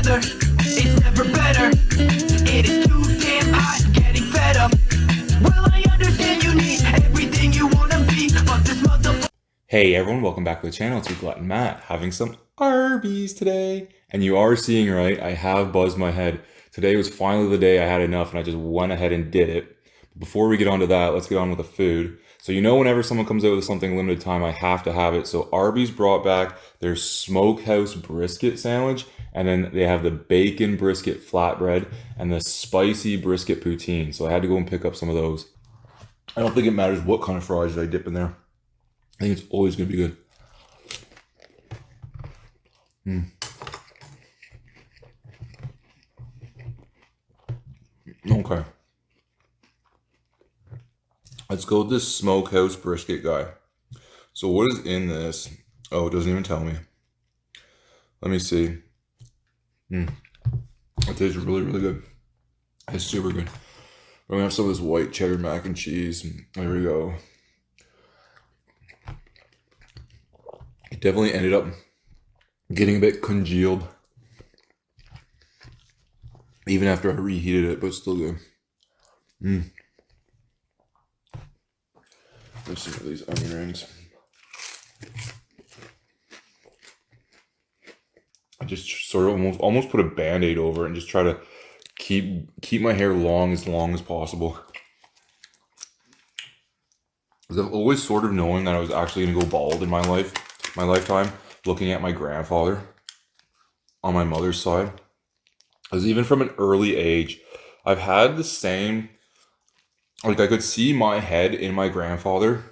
weather. It's never better. It is too damn hot, getting fed up. Well, I understand you need everything you wanna be, but this motherfucker. Hey everyone, welcome back to the channel. It's Glutton Matt having some Arby's today. And you are seeing right, I have buzzed my head. Today was finally the day I had enough and I just went ahead and did it. Before we get on to that, let's get on with the food. So you know whenever someone comes out with something limited time, I have to have it. So Arby's brought back their smokehouse brisket sandwich, and then they have the bacon brisket flatbread and the spicy brisket poutine. So I had to go and pick up some of those. I don't think it matters what kind of fries I dip in there. I think it's always going to be good. Okay. Let's go with this smokehouse brisket guy. So what is in this? Oh, it doesn't even tell me. Let me see. It tastes really, really good. It's super good. We're going to have some of this white cheddar mac and cheese. There we go. It definitely ended up getting a bit congealed. Even after I reheated it, but still good. Let's see these onion rings. I just sort of almost put a band-aid over it and just try to keep my hair long as possible. Because I've always sort of known that I was actually going to go bald in my lifetime, looking at my grandfather on my mother's side. Because even from an early age, I've had the same, like I could see my head in my grandfather.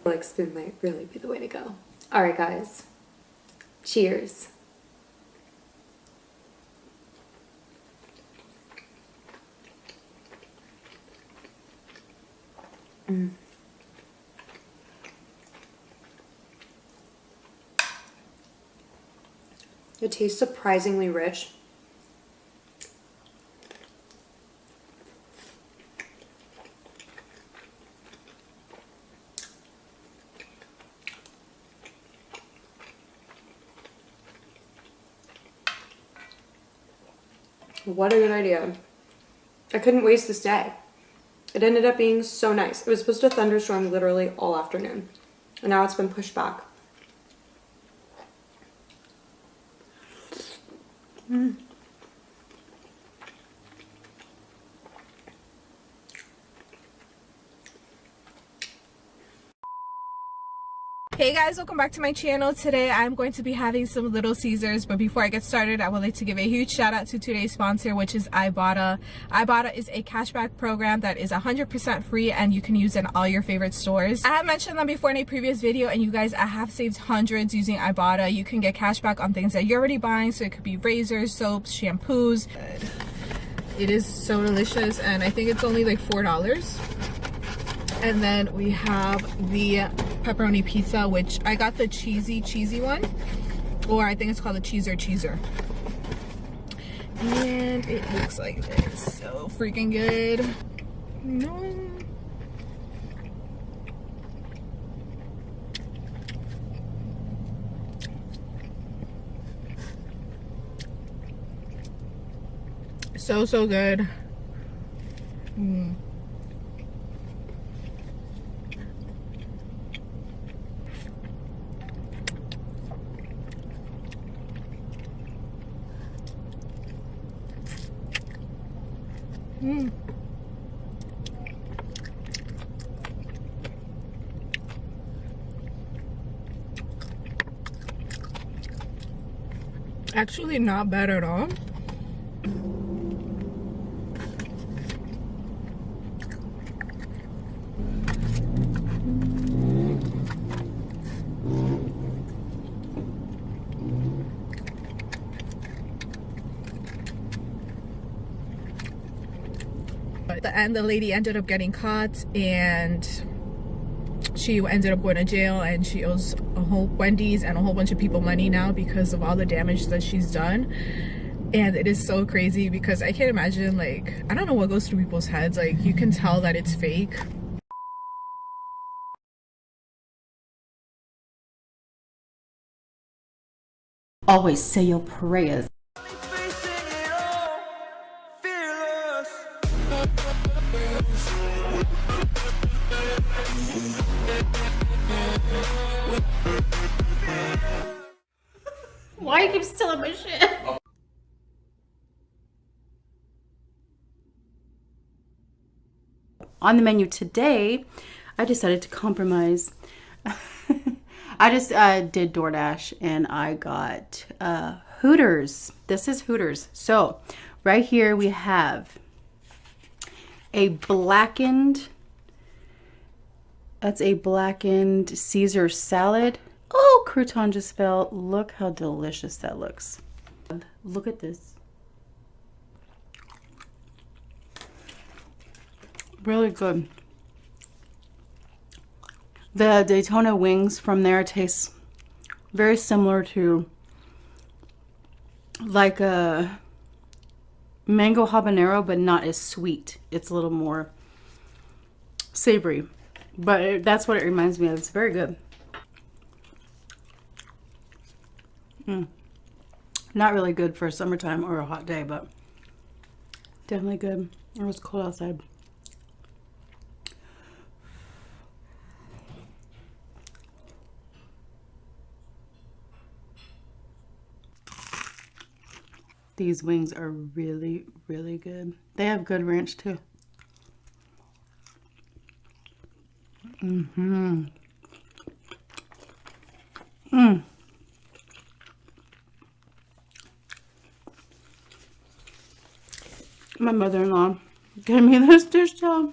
Like spoon might really be the way to go. All right, guys. Cheers. It tastes surprisingly rich. What a good idea. I couldn't waste this day. It ended up being so nice. It was supposed to thunderstorm literally all afternoon. And now it's been pushed back. Hey guys, welcome back to my channel. Today I'm going to be having some Little Caesars, but before I get started, I would like to give a huge shout out to today's sponsor, which is Ibotta. Ibotta is a cashback program that is 100% free and you can use in all your favorite stores. I have mentioned them before in a previous video, and you guys, I have saved hundreds using Ibotta. You can get cashback on things that you're already buying, so it could be razors, soaps, shampoos. It is so delicious, and I think it's only like $4. And then we have the pepperoni pizza, which I got the cheesy one, or I think it's called the cheeser. And it looks like this. So freaking good. No. So good. Actually not bad at all. At the end, the lady ended up getting caught and she ended up going to jail, and she owes a whole Wendy's and a whole bunch of people money now because of all the damage that she's done. And it is so crazy because I can't imagine, like, I don't know what goes through people's heads. Like, you can tell that it's fake. Always say your prayers. Why you keep stealing my shit? On the menu today, I decided to compromise. I just did DoorDash and I got Hooters. This is Hooters. So right here we have a blackened, that's a blackened Caesar salad. Oh, crouton just fell. Look how delicious that looks. Look at this. Really good. The Daytona wings from there taste very similar to like a mango habanero, but not as sweet. It's a little more savory, but that's what it reminds me of. It's very good. Not really good for summertime or a hot day, but definitely good. It was cold outside. These wings are really, really good. They have good ranch too. My mother-in-law gave me this dish towel.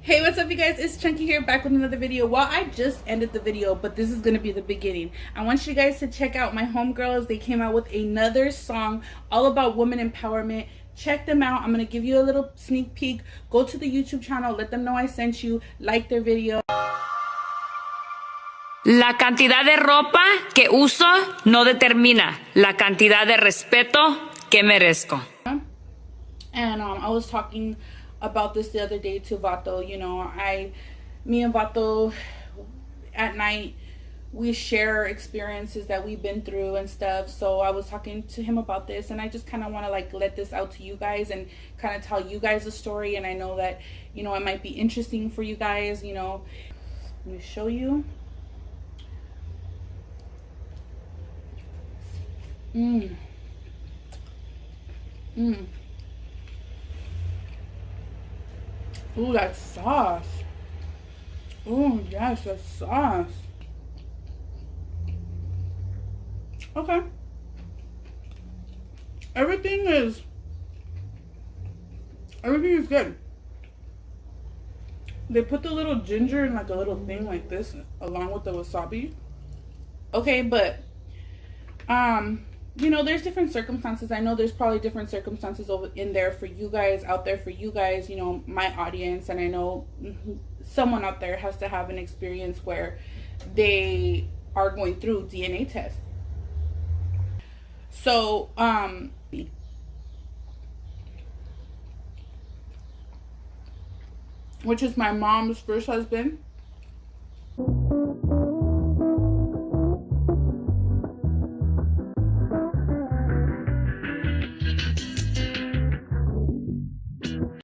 Hey, what's up you guys? It's Chunky here, back with another video. Well, I just ended the video, but this is gonna be the beginning. I want you guys to check out my homegirls. They came out with another song all about women empowerment. Check them out. I'm gonna give you a little sneak peek. Go to the YouTube channel, let them know I sent you, like their video. La cantidad de ropa que uso no determina la cantidad de respeto que merezco. And I was talking about this the other day to Vato. You know, me and Vato at night, we share experiences that we've been through and stuff. So I was talking to him about this, and I just kind of want to like let this out to you guys and kind of tell you guys a story. And I know that, you know, it might be interesting for you guys. You know, let me show you. Ooh, that sauce. Ooh, yes, that sauce. Okay. Everything is good. They put the little ginger in like a little thing like this along with the wasabi. Okay, but you know, there's different circumstances. I know there's probably different circumstances over in there for you guys, out there for you guys, you know, my audience. And I know someone out there has to have an experience where they are going through DNA tests. So, which is my mom's first husband.